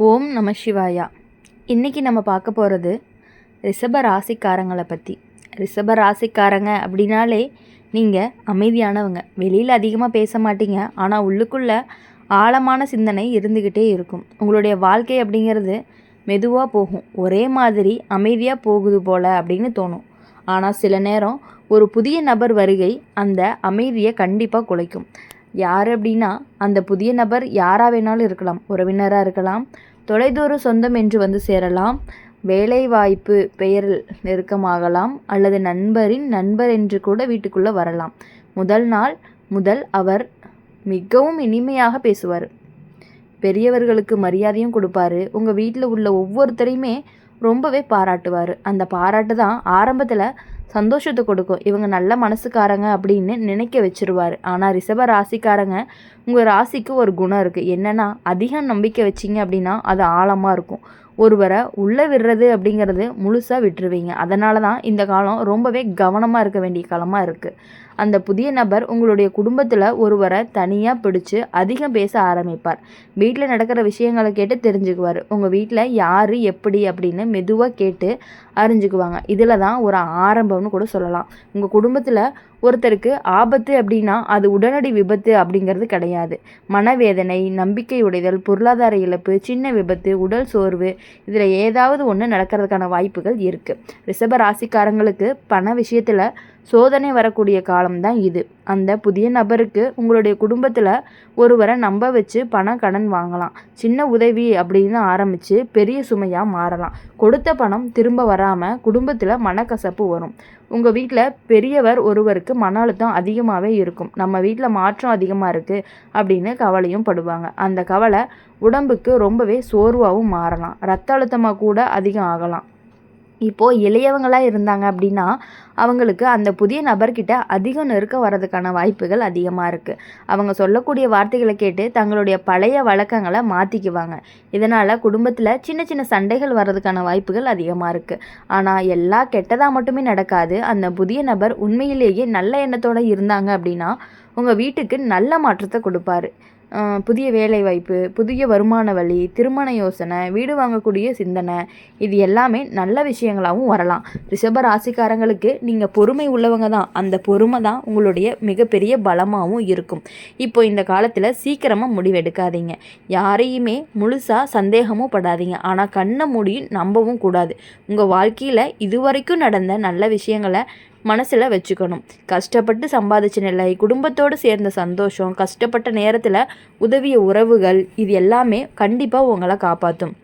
ஓம் நம சிவாயா. இன்றைக்கி நம்ம பார்க்க போகிறது ரிஷப ராசிக்காரங்களை பற்றி. ரிஷப ராசிக்காரங்க அப்படின்னாலே நீங்கள் அமைதியானவங்க. வெளியில் அதிகமாக பேச மாட்டீங்க, ஆனால் உள்ளுக்குள்ளே ஆழமான சிந்தனை இருந்துக்கிட்டே இருக்கும். உங்களுடைய வாழ்க்கை அப்படிங்கிறது மெதுவாக போகும், ஒரே மாதிரி அமைதியாக போகுது போல் அப்படின்னு தோணும். ஆனால் சில நேரம் ஒரு புதிய நபர் வருகை அந்த அமைதியை கண்டிப்பாக குலைக்கும். யார் அப்படின்னா, அந்த புதிய நபர் யாராக வேணாலும் இருக்கலாம். உறவினராக இருக்கலாம், தொலைதூர சொந்தம் என்று வந்து சேரலாம், வேலைவாய்ப்பு பெயரில் நெருக்கமாகலாம், அல்லது நண்பரின் நண்பர் என்று கூட வீட்டுக்குள்ளே வரலாம். முதல் நாள் முதல் அவர் மிகவும் இனிமையாக பேசுவார், பெரியவர்களுக்கு மரியாதையும் கொடுப்பாரு, உங்கள் வீட்டில் உள்ள ஒவ்வொருத்தரையுமே ரொம்பவே பாராட்டுவார். அந்த பாராட்டு தான் ஆரம்பத்தில் சந்தோஷத்தை கொடுக்கும், இவங்க நல்ல மனசுக்காரங்க அப்படின்னு நினைக்க வச்சிருவார். ஆனால் ரிஷப ராசிக்காரங்க, உங்கள் ராசிக்கு ஒரு குணம் இருக்குது. என்னென்னா, அதிகம் நம்பிக்கை வச்சிங்க அப்படின்னா அது ஆழமாக இருக்கும். ஒருவரை உள்ளே விடுறது அப்படிங்கிறது முழுசாக விட்டுருவீங்க. அதனால தான் இந்த காலம் ரொம்பவே கவனமாக இருக்க வேண்டிய காலமாக இருக்குது. அந்த புதிய நபர் உங்களுடைய குடும்பத்தில் ஒருவரை தனியாக பிடிச்சி அதிகம் பேச ஆரம்பிப்பார். வீட்டில் நடக்கிற விஷயங்களை கேட்டு தெரிஞ்சுக்குவார். உங்கள் வீட்டில் யார் எப்படி அப்படின்னு மெதுவாக கேட்டு அறிஞ்சுக்குவாங்க. இதில் தான் ஒரு ஆரம்பம்னு கூட சொல்லலாம். உங்கள் குடும்பத்தில் ஒருத்தருக்கு ஆபத்து அப்படின்னா அது உடனடி விபத்து அப்படிங்கிறது கிடையாது. மனவேதனை, நம்பிக்கை உடைதல், பொருளாதார இழப்பு, சின்ன விபத்து, உடல் சோர்வு, இதில் ஏதாவது ஒன்று நடக்கிறதுக்கான வாய்ப்புகள் இருக்குது. ரிஷப ராசிக்காரங்களுக்கு பண விஷயத்தில் சோதனை வரக்கூடிய காலம்தான் இது. அந்த புதிய நபருக்கு உங்களுடைய குடும்பத்தில் ஒருவரை நம்ப வச்சு கடன் வாங்கலாம். சின்ன உதவி அப்படின்னு ஆரம்பித்து பெரிய சுமையாக மாறலாம். கொடுத்த பணம் திரும்ப வராமல் குடும்பத்தில் மனக்கசப்பு வரும். உங்கள் வீட்டில் பெரியவர் ஒருவருக்கு மன அழுத்தம் அதிகமாகவே இருக்கும். நம்ம வீட்டில் மாற்றம் அதிகமாக இருக்குது அப்படின்னு கவலையும் படுவாங்க. அந்த கவலை உடம்புக்கு ரொம்பவே சோர்வாகவும் மாறலாம். ரத்த அழுத்தமாக கூட அதிகம் ஆகலாம். இப்போது இளையவங்களாக இருந்தாங்க அப்படின்னா அவங்களுக்கு அந்த புதிய நபர்கிட்ட அதிகம் நெருக்க வர்றதுக்கான வாய்ப்புகள் அதிகமாக இருக்குது. அவங்க சொல்லக்கூடிய வார்த்தைகளை கேட்டு தங்களுடைய பழைய வழக்கங்களை மாற்றிக்குவாங்க. இதனால் குடும்பத்தில் சின்ன சின்ன சண்டைகள் வர்றதுக்கான வாய்ப்புகள் அதிகமாக இருக்குது. ஆனால் எல்லாம் கெட்டதாக மட்டுமே நடக்காது. அந்த புதிய நபர் உண்மையிலேயே நல்ல எண்ணத்தோடு இருந்தாங்க அப்படின்னா உங்கள் வீட்டுக்கு நல்ல மாற்றத்தை கொடுப்பாரு. புதிய வேலைவாய்ப்பு, புதிய வருமான வழி, திருமண யோசனை, வீடு வாங்கக்கூடிய சிந்தனை, இது எல்லாமே நல்ல விஷயங்களாகவும் வரலாம். ரிஷப ராசிக்காரங்களுக்கு நீங்கள் பொறுமை உள்ளவங்க தான். அந்த பொறுமை தான் உங்களுடைய மிகப்பெரிய பலமாகவும் இருக்கும். இப்போ இந்த காலத்தில் சீக்கிரமாக முடிவெடுக்காதீங்க. யாரையுமே முழுசாக சந்தேகமும் படாதீங்க. ஆனால் கண்ணை மூடி நம்பவும் கூடாது. உங்கள் வாழ்க்கையில் இதுவரைக்கும் நடந்த நல்ல விஷயங்களை மனசில் வச்சுக்கணும். கஷ்டப்பட்டு சம்பாதிச்ச நிலை, குடும்பத்தோடு சேர்ந்த சந்தோஷம், கஷ்டப்பட்ட நேரத்தில் உதவிய உறவுகள், இது எல்லாமே கண்டிப்பாக உங்களை காப்பாற்றும்.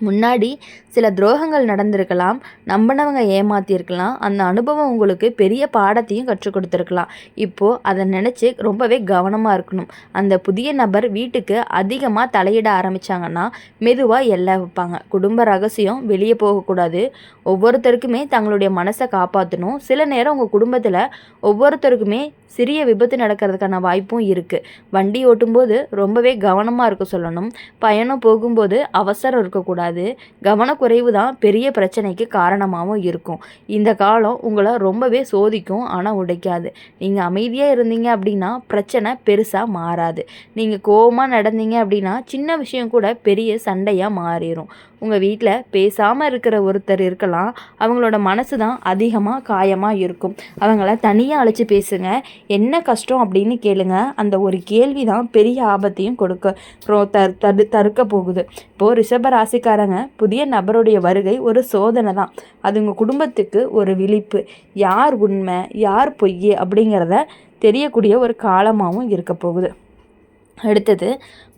முன்னாடி சில துரோகங்கள் நடந்திருக்கலாம், நம்பினவங்க ஏமாற்றிருக்கலாம். அந்த அனுபவம் உங்களுக்கு பெரிய பாடத்தையும் கற்றுக் கொடுத்துருக்கலாம். இப்போது அதை நினச்சி ரொம்பவே கவனமாக இருக்கணும். அந்த புதிய நபர் வீட்டுக்கு அதிகமாக தலையிட ஆரம்பித்தாங்கன்னா மெதுவாக எல்லை வைப்பாங்க. குடும்ப ரகசியம் வெளியே போகக்கூடாது. ஒவ்வொருத்தருக்குமே தங்களுடைய மனசை காப்பாற்றணும். சில நேரம் உங்கள் குடும்பத்தில் ஒவ்வொருத்தருக்குமே சிறிய விபத்து நடக்கிறதுக்கான வாய்ப்பும் இருக்குது. வண்டி ஓட்டும்போது ரொம்பவே கவனமாக இருக்க சொல்லணும். பயணம் போகும்போது அவசரம் இருக்கக்கூடாது. கவனக்குறைவு தான் பெரிய பிரச்சனைக்கு காரணமாகவும் இருக்கும். இந்த காலம் உங்களை ரொம்பவே சோதிக்கும், ஆனால் உடைக்காது. நீங்கள் அமைதியாக இருந்தீங்க அப்படின்னா பிரச்சனை பெருசாக மாறாது. நீங்கள் கோபமாக நடந்தீங்க அப்படின்னா சின்ன விஷயம் கூட பெரிய சண்டையாக மாறிடும். உங்கள் வீட்டில் பேசாமல் இருக்கிற ஒருத்தர் இருக்கலாம். அவங்களோட மனசு தான் அதிகமாக காயமாக இருக்கும். அவங்கள தனியாக அழைச்சி பேசுங்க. என்ன கஷ்டம் அப்படின்னு கேளுங்க. அந்த ஒரு கேள்வி தான் பெரிய ஆபத்தையும் தடுக்க போகுது. இப்போது ரிஷப ராசிக்காரங்க, புதிய நபருடைய வருகை ஒரு சோதனை தான். அது உங்கள் குடும்பத்துக்கு ஒரு விழிப்பு. யார் உண்மை யார் பொய் அப்படிங்கிறத தெரியக்கூடிய ஒரு காலமாகவும் இருக்க போகுது. அடுத்தது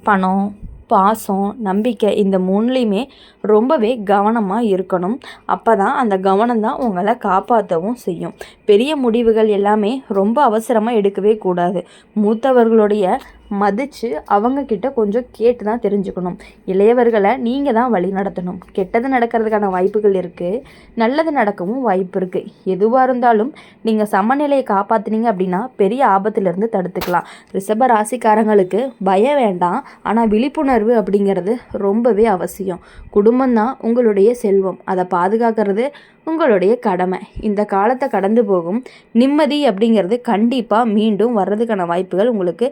பணம், பாசம், நம்பிக்கை, இந்த மூணுலேயுமே ரொம்பவே கவனமாக இருக்கணும். அப்போ தான் அந்த கவனம் தான் உங்களை காப்பாற்றவும் செய்யும். பெரிய முடிவுகள் எல்லாமே ரொம்ப அவசரமாக எடுக்கவே கூடாது. மூத்தவர்களுடைய மதித்து அவங்கக்கிட்ட கொஞ்சம் கேட்டு தான் தெரிஞ்சுக்கணும். இளையவர்களை நீங்கள் தான் வழி நடத்தணும். கெட்டது நடக்கிறதுக்கான வாய்ப்புகள் இருக்குது, நல்லது நடக்கவும் வாய்ப்பு இருக்குது. எதுவாக இருந்தாலும் நீங்கள் சமநிலையை காப்பாற்றினீங்க அப்படின்னா பெரிய ஆபத்திலிருந்து தடுத்துக்கலாம். ரிஷப ராசிக்காரங்களுக்கு பயம் வேண்டாம், ஆனால் விழிப்புணர்வு அப்படிங்கிறது ரொம்பவே அவசியம். குடும்பம்தான் உங்களுடைய செல்வம், அதை பாதுகாக்கிறது உங்களுடைய கடமை. இந்த காலத்தை கடந்து போகும் நிம்மதி அப்படிங்கிறது கண்டிப்பாக மீண்டும் வர்றதுக்கான வாய்ப்புகள் உங்களுக்கு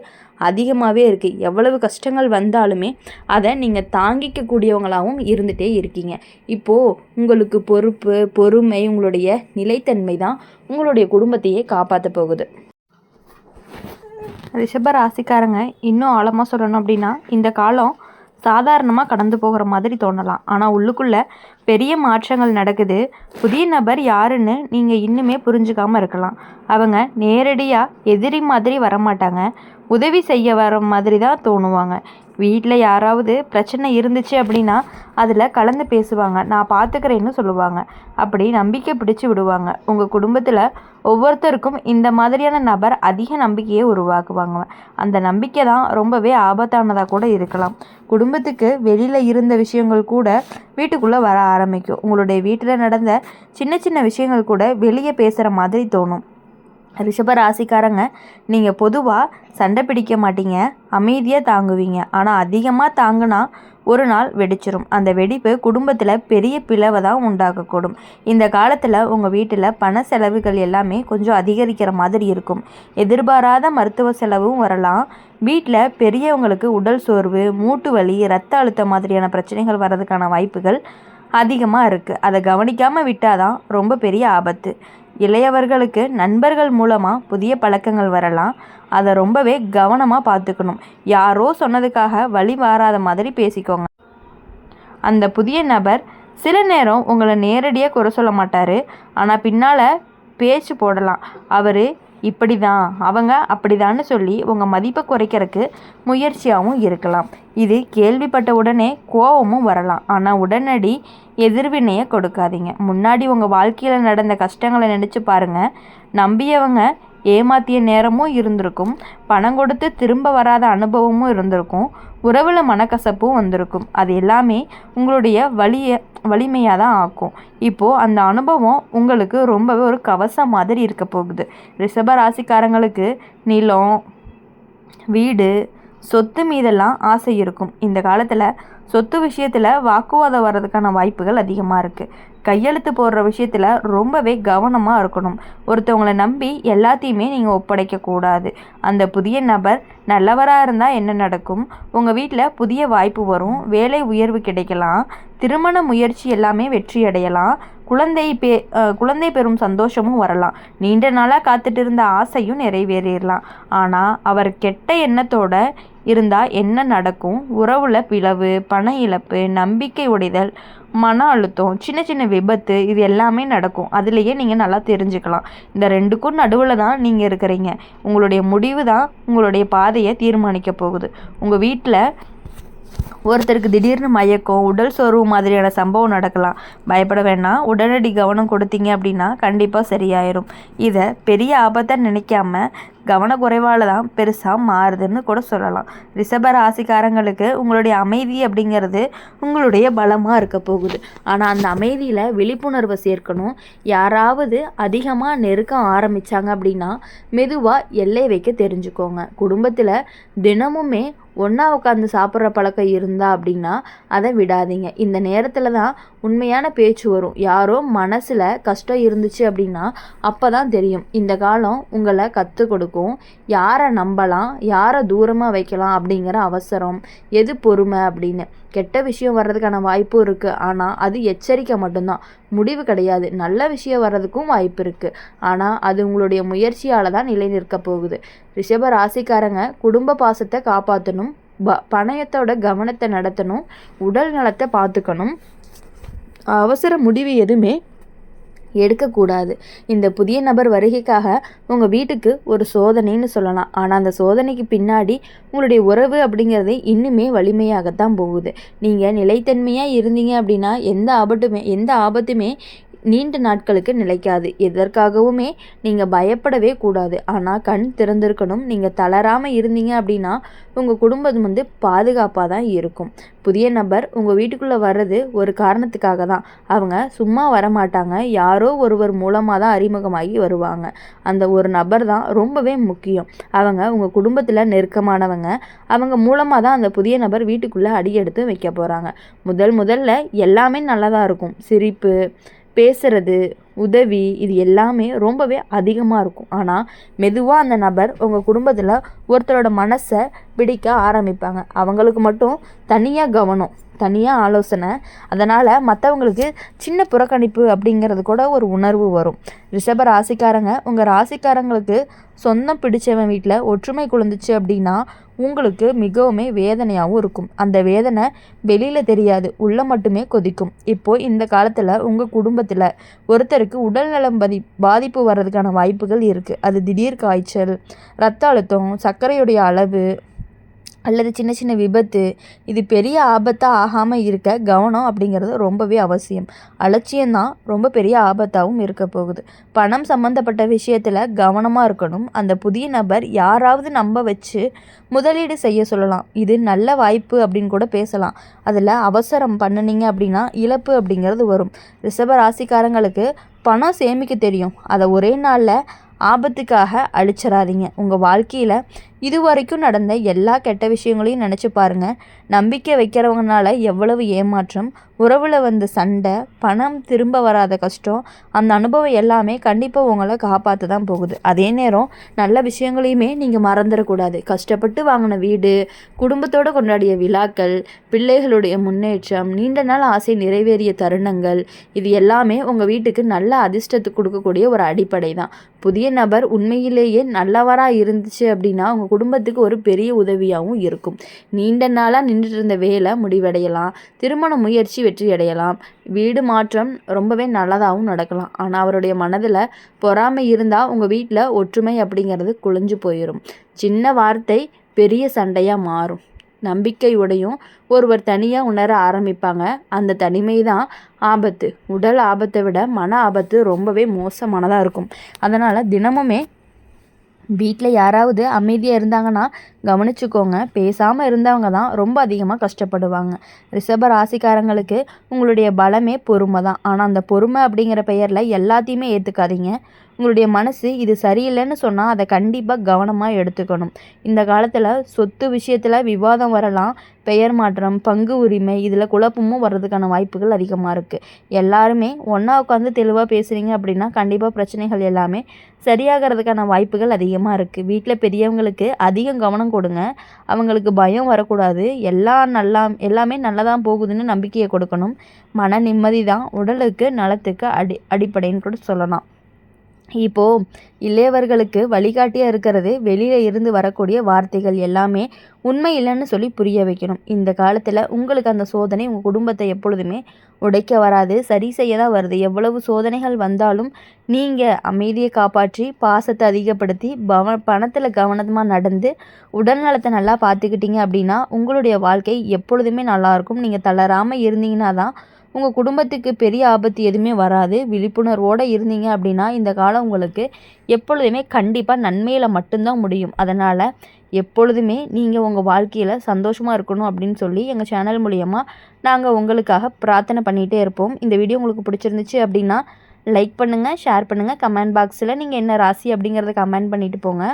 அதிகமாகவே இருக்குது. எவ்வளவு கஷ்டங்கள் வந்தாலுமே அதை நீங்கள் தாங்கிக்கக்கூடியவங்களாகவும் இருந்துகிட்டே இருக்கீங்க. இப்போது உங்களுக்கு பொறுப்பு, பொறுமை, உங்களுடைய நிலைத்தன்மை தான் உங்களுடைய குடும்பத்தையே காப்பாற்ற போகுது. ரிஷப ராசிக்காரங்க இன்னும் ஆழமாக சொல்லணும் அப்படின்னா, இந்த காலம் சாதாரணமாக கடந்து போகிற மாதிரி தோணலாம். ஆனால் உள்ளுக்குள்ளே பெரிய மாற்றங்கள் நடக்குது. புதிய நபர் யாருன்னு நீங்கள் இன்னுமே புரிஞ்சுக்காமல் இருக்கலாம். அவங்க நேரடியாக எதிரி மாதிரி வரமாட்டாங்க, உதவி செய்ய வர மாதிரி தான் தோணுவாங்க. வீட்டில் யாராவது பிரச்சனை இருந்துச்சு அப்படின்னா அதில் கலந்து பேசுவாங்க, நான் பார்த்துக்கிறேன்னு சொல்லுவாங்க. அப்படி நம்பிக்கை பிடிச்சி விடுவாங்க. உங்கள் குடும்பத்தில் ஒவ்வொருத்தருக்கும் இந்த மாதிரியான நபர் அதிக நம்பிக்கையை உருவாக்குவாங்க. அந்த நம்பிக்கை தான் ரொம்பவே ஆபத்தானதாக கூட இருக்கலாம். குடும்பத்துக்கு வெளியில் இருந்த விஷயங்கள் கூட வீட்டுக்குள்ளே வர ஆரம்பிக்கும். உங்களுடைய வீட்டில் நடந்த சின்ன சின்ன விஷயங்கள் கூட வெளியே பேசுகிற மாதிரி தோணும். ரிஷப ராசிக்காரங்க, நீங்கள் பொதுவாக சண்டை பிடிக்க மாட்டீங்க, அமைதியாக தாங்குவீங்க. ஆனால் அதிகமாக தாங்கினா ஒரு நாள் வெடிச்சிரும். அந்த வெடிப்பு குடும்பத்தில் பெரிய பிளவை தான் உண்டாக்கக்கூடும். இந்த காலத்தில் உங்கள் வீட்டில் பண செலவுகள் எல்லாமே கொஞ்சம் அதிகரிக்கிற மாதிரி இருக்கும். எதிர்பாராத மருத்துவ செலவும் வரலாம். வீட்டில் பெரியவங்களுக்கு உடல் சோர்வு, மூட்டு வலி, இரத்த அழுத்தம் மாதிரியான பிரச்சனைகள் வர்றதுக்கான வாய்ப்புகள் அதிகமாக இருக்குது. அதை கவனிக்காமல் விட்டால் தான் ரொம்ப பெரிய ஆபத்து. இளையவர்களுக்கு நண்பர்கள் மூலமாக புதிய பழக்கங்கள் வரலாம். அதை ரொம்பவே கவனமாக பார்த்துக்கணும். யாரோ சொன்னதுக்காக வழி மாறாத மாதிரி பேசிக்கோங்க. அந்த புதிய நபர் சில நேரம் உங்களை நேரடியாக குறை சொல்ல மாட்டார், ஆனால் பின்னால் பேச்சு போடலாம். அவர் இப்படி தான், அவங்க அப்படிதான்னு சொல்லி உங்கள் மதிப்பை குறைக்கிறதுக்கு முயற்சியாகவும் இருக்கலாம். இது கேள்விப்பட்ட உடனே கோபமும் வரலாம். ஆனால் உடனடி எதிர்வினையை கொடுக்காதீங்க. முன்னாடி உங்கள் வாழ்க்கையில் நடந்த கஷ்டங்களை நினச்சி பாருங்கள். நம்பியவங்க ஏமாற்றிய நேரமும் இருந்திருக்கும், பணம் கொடுத்து திரும்ப வராத அனுபவமும் இருந்திருக்கும், உறவில் மனக்கசப்பும் வந்திருக்கும். அது எல்லாமே உங்களுடைய வலிமையாக தான் ஆக்கும். இப்போது அந்த அனுபவம் உங்களுக்கு ரொம்பவே ஒரு கவசம் மாதிரி இருக்க போகுது. ரிஷப ராசிக்காரங்களுக்கு நிலம், வீடு, சொத்து மீதெல்லாம் ஆசை இருக்கும். இந்த காலத்தில் சொத்து விஷயத்தில் வாக்குவாதம் வர்றதுக்கான வாய்ப்புகள் அதிகமாக இருக்குது. கையெழுத்து போடுற விஷயத்தில் ரொம்பவே கவனமாக இருக்கணும். ஒருத்தவங்களை நம்பி எல்லாத்தையுமே நீங்கள் ஒப்படைக்கக்கூடாது. அந்த புதிய நபர் நல்லவராக இருந்தால் என்ன நடக்கும்? உங்கள் வீட்டில் புதிய வாய்ப்பு வரும், வேலை உயர்வு கிடைக்கலாம், திருமண முயற்சி எல்லாமே வெற்றி அடையலாம், குழந்தை பெறும் சந்தோஷமும் வரலாம். நீண்ட நாளாக காத்துட்டு இருந்த ஆசையும் நிறைவேறிடலாம். ஆனால் அவர் கெட்ட எண்ணத்தோட இருந்தால் என்ன நடக்கும்? உறவுல பிளவு, பண இழப்பு, நம்பிக்கை உடைதல், மன அழுத்தம், சின்ன சின்ன விபத்து, இது எல்லாமே நடக்கும். அதுலேயே நீங்கள் நல்லா தெரிஞ்சுக்கலாம். இந்த ரெண்டுக்கும் நடுவில் தான் நீங்கள் இருக்கிறீங்க. உங்களுடைய முடிவு தான் உங்களுடைய பாதையை தீர்மானிக்க போகுது. உங்கள் வீட்டில் ஒருத்தருக்கு திடீர்னு மயக்கம், உடல் சோர்வு மாதிரியான சம்பவம் நடக்கலாம். பயப்பட வேண்டாம். உடனடி கவனம் கொடுத்தீங்க அப்படின்னா கண்டிப்பாக சரியாயிரும். இதை பெரிய ஆபத்தை நினைக்காம கவனக்குறைவால் தான் பெருசாக மாறுதுன்னு கூட சொல்லலாம். ரிஷப ராசிக்காரங்களுக்கு உங்களுடைய அமைதி அப்படிங்கிறது உங்களுடைய பலமாக இருக்க போகுது. ஆனால் அந்த அமைதியில் விழிப்புணர்வை சேர்க்கணும். யாராவது அதிகமாக நெருக்க ஆரம்பித்தாங்க அப்படின்னா மெதுவாக எல்லை வைக்க தெரிஞ்சுக்கோங்க. குடும்பத்தில் தினமுமே ஒன்றா உட்காந்து சாப்பிட்ற பழக்கம் இருந்தா அப்படின்னா அதை விடாதீங்க. இந்த நேரத்தில் தான் உண்மையான பேச்சு வரும். யாரோ மனசில் கஷ்டம் இருந்துச்சு அப்படின்னா அப்போ தான் தெரியும். இந்த காலம் உங்களை கற்றுக் கொடுக்கும். யாரை நம்பலாம், யாரை தூரமாக வைக்கலாம் அப்படிங்கிற அவசரம், எது பொறுமை அப்படின்னு. கெட்ட விஷயம் வர்றதுக்கான வாய்ப்பும் இருக்குது. ஆனால் அது எச்சரிக்கை மட்டும்தான், முடிவு கிடையாது. நல்ல விஷயம் வர்றதுக்கும் வாய்ப்பு இருக்குது. ஆனால் அது உங்களுடைய முயற்சியால் தான் நிலை நிற்க போகுது. ரிஷப ராசிக்காரங்க குடும்ப பாசத்தை காப்பாற்றணும், பணயத்தோட கவனத்தை நடத்தணும், உடல் நலத்தை பார்த்துக்கணும். அவசர முடிவு எதுவுமே எடுக்கக்கூடாது. இந்த புதிய நபர் வருகைக்காக உங்கள் வீட்டுக்கு ஒரு சோதனைன்னு சொல்லலாம். ஆனால் அந்த சோதனைக்கு பின்னாடி உங்களுடைய உறவு அப்படிங்கிறது இன்னுமே வலிமையாகத்தான் போகுது. நீங்கள் நிலைத்தன்மையாக இருந்தீங்க அப்படின்னா எந்த ஆபத்துமே நீண்ட நாட்களுக்கு நிலைக்காது. எதற்காகவுமே நீங்கள் பயப்படவே கூடாது. ஆனால் கண் திறந்திருக்கணும். நீங்கள் தளராமல் இருந்தீங்க அப்படின்னா உங்கள் குடும்பம் பாதுகாப்பாக தான் இருக்கும். புதிய நபர் உங்கள் வீட்டுக்குள்ளே வர்றது ஒரு காரணத்துக்காக தான். அவங்க சும்மா வரமாட்டாங்க, யாரோ ஒருவர் மூலமாக தான் அறிமுகமாகி வருவாங்க. அந்த ஒரு நபர் தான் ரொம்பவே முக்கியம். அவங்க உங்கள் குடும்பத்தில் நெருக்கமானவங்க. அவங்க மூலமாக தான் அந்த புதிய நபர் வீட்டுக்குள்ளே அடியெடுத்து வைக்க போகிறாங்க. முதல்ல எல்லாமே நல்லதாக இருக்கும். சிரிப்பு, பேசுறது, உதவி இது எல்லாமே ரொம்பவே அதிகமாக இருக்கும். ஆனால் மெதுவாக அந்த நபர் உங்கள் குடும்பத்தில் ஒருத்தரோட மனசை பிடிக்க ஆரம்பிப்பாங்க. அவங்களுக்கு மட்டும் தனியாக கவனம், தனியாக ஆலோசனை. அதனால் மற்றவங்களுக்கு சின்ன புறக்கணிப்பு அப்படிங்கிறது கூட ஒரு உணர்வு வரும். ரிஷப ராசிக்காரங்க உங்கள் ராசிக்காரங்களுக்கு சொந்தம் பிடிச்சவன் வீட்டில் ஒற்றுமை குழந்துச்சு அப்படின்னா உங்களுக்கு மிகவும் வேதனையாகவும் இருக்கும். அந்த வேதனை வெளியில் தெரியாது, உள்ள மட்டுமே கொதிக்கும். இப்போது இந்த காலத்தில் உங்கள் குடும்பத்தில் ஒருத்தருக்கு உடல்நலம் பாதிப்பு வர்றதுக்கான வாய்ப்புகள் இருக்குது. அது திடீர் காய்ச்சல், இரத்த அழுத்தம், சர்க்கரையுடைய அளவு அல்லது சின்ன சின்ன விபத்து, இது பெரிய ஆபத்தாக ஆகாமல் இருக்க கவனம் அப்படிங்கிறது ரொம்பவே அவசியம். அலட்சியம்தான் ரொம்ப பெரிய ஆபத்தாகவும் இருக்க போகுது. பணம் சம்மந்தப்பட்ட விஷயத்தில் கவனமாக இருக்கணும். அந்த புதிய நபர் யாராவது நம்ப வச்சு முதலீடு செய்ய சொல்லலாம். இது நல்ல வாய்ப்பு அப்படின்னு கூட பேசலாம். அதில் அவசரம் பண்ணினீங்க அப்படின்னா இழப்பு அப்படிங்கிறது வரும். ரிஷப ராசிக்காரங்களுக்கு பணம் சேமிக்க தெரியும். அதை ஒரே நாளில் ஆபத்துக்காக அழிச்சிடாதீங்க. உங்கள் வாழ்க்கையில் இதுவரைக்கும் நடந்த எல்லா கெட்ட விஷயங்களையும் நினச்சி பாருங்கள். நம்பிக்கை வைக்கிறவங்கனால எவ்வளவு ஏமாற்றம், உறவில் வந்த சண்டை, பணம் திரும்ப வராத கஷ்டம், அந்த அனுபவம் எல்லாமே கண்டிப்பாக உங்களை காப்பாற்ற தான் போகுது. அதே நேரம் நல்ல விஷயங்களையுமே நீங்கள் மறந்துடக்கூடாது. கஷ்டப்பட்டு வாங்கின வீடு, குடும்பத்தோடு கொண்டாடிய விழாக்கள், பிள்ளைகளுடைய முன்னேற்றம், நீண்ட நாள் ஆசை நிறைவேறிய தருணங்கள், இது எல்லாமே உங்கள் வீட்டுக்கு நல்ல அதிர்ஷ்டத்தை கொடுக்கக்கூடிய ஒரு அடிப்படை தான். புதிய நபர் உண்மையிலேயே நல்லவராக இருந்துச்சு அப்படின்னா உங்கள் குடும்பத்துக்கு ஒரு பெரிய உதவியாகவும் இருக்கும். நீண்ட நாளாக நின்றுட்டு இருந்த வேலை முடிவடையலாம், திருமண முயற்சி வெற்றி அடையலாம், வீடு மாற்றம் ரொம்பவே நல்லதாகவும் நடக்கலாம். ஆனால் அவருடைய மனதில் பொறாமை இருந்தால் உங்கள் வீட்டில் ஒற்றுமை அப்படிங்கிறது குலைஞ்சு போயிடும். சின்ன வார்த்தை பெரிய சண்டையாக மாறும். நம்பிக்கையுடையும் ஒருவர் தனியாக உணர ஆரம்பிப்பாங்க. அந்த தனிமை தான் ஆபத்து. உடல் ஆபத்தை விட மன ஆபத்து ரொம்பவே மோசமானதாக இருக்கும். அதனால் தினமுமே வீட்டில் யாராவது அமைதியாக இருந்தாங்கன்னா கவனிச்சுக்கோங்க. பேசாமல் இருந்தவங்க தான் ரொம்ப அதிகமாக கஷ்டப்படுவாங்க. ரிஷப ராசிக்காரங்களுக்கு உங்களுடைய பலமே பொறுமை தான். ஆனால் அந்த பொறுமை அப்படிங்கிற பெயரில் எல்லாத்தையுமே ஏற்றுக்காதீங்க. உங்களுடைய மனசு இது சரியில்லைன்னு சொன்னால் அதை கண்டிப்பாக கவனமாக எடுத்துக்கணும். இந்த காலத்தில் சொத்து விஷயத்தில் விவாதம் வரலாம். பெயர் மாற்றம், பங்கு உரிமை, இதில் குழப்பமும் வர்றதுக்கான வாய்ப்புகள் அதிகமாக இருக்குது. எல்லாருமே ஒன்றா உட்காந்து தெளிவாக பேசுகிறீங்க அப்படின்னா கண்டிப்பாக பிரச்சனைகள் எல்லாமே சரியாகிறதுக்கான வாய்ப்புகள் அதிகமாக இருக்குது. வீட்டில் பெரியவங்களுக்கு அதிகம் கவனம் கொடுங்க. அவங்களுக்கு பயம் வரக்கூடாது. எல்லாமே நல்லதான் போகுதுன்னு நம்பிக்கையை கொடுக்கணும். மன நிம்மதி தான் உடலுக்கு நலத்துக்கு அடிப்படைன்னு கூட சொல்லலாம். இப்போது இளையவர்களுக்கு வழிகாட்டியாக இருக்கிறது வெளியில் இருந்து வரக்கூடிய வார்த்தைகள் எல்லாமே உண்மை இல்லைன்னு சொல்லி புரிய வைக்கணும். இந்த காலத்தில் உங்களுக்கு அந்த சோதனை உங்கள் குடும்பத்தை எப்பொழுதுமே உடைக்க வராது, சரி செய்ய தான் வருது. எவ்வளவு சோதனைகள் வந்தாலும் நீங்கள் அமைதியை காப்பாற்றி, பாசத்தை அதிகப்படுத்தி, பணத்தில் கவனமாக நடந்து, உடல் நலத்தை நல்லா பார்த்துக்கிட்டீங்க அப்படின்னா உங்களுடைய வாழ்க்கை எப்பொழுதுமே நல்லாயிருக்கும். நீங்கள் தளராமல் இருந்தீங்கன்னா தான் உங்கள் குடும்பத்துக்கு பெரிய ஆபத்து எதுவுமே வராது. விழிப்புணர்வோடு இருந்தீங்க அப்படின்னா இந்த காலம் உங்களுக்கு எப்பொழுதுமே கண்டிப்பாக நன்மையில் மட்டும்தான் முடியும். அதனால் எப்பொழுதுமே நீங்கள் உங்கள் வாழ்க்கையில் சந்தோஷமாக இருக்கணும் அப்படின்னு சொல்லி எங்கள் சேனல் மூலிமா நாங்கள் உங்களுக்காக பிரார்த்தனை பண்ணிகிட்டே இருப்போம். இந்த வீடியோ உங்களுக்கு பிடிச்சிருந்துச்சு அப்படின்னா லைக் பண்ணுங்கள், ஷேர் பண்ணுங்கள். கமெண்ட் பாக்ஸில் நீங்கள் என்ன ராசி அப்படிங்கிறத கமெண்ட் பண்ணிவிட்டு போங்க.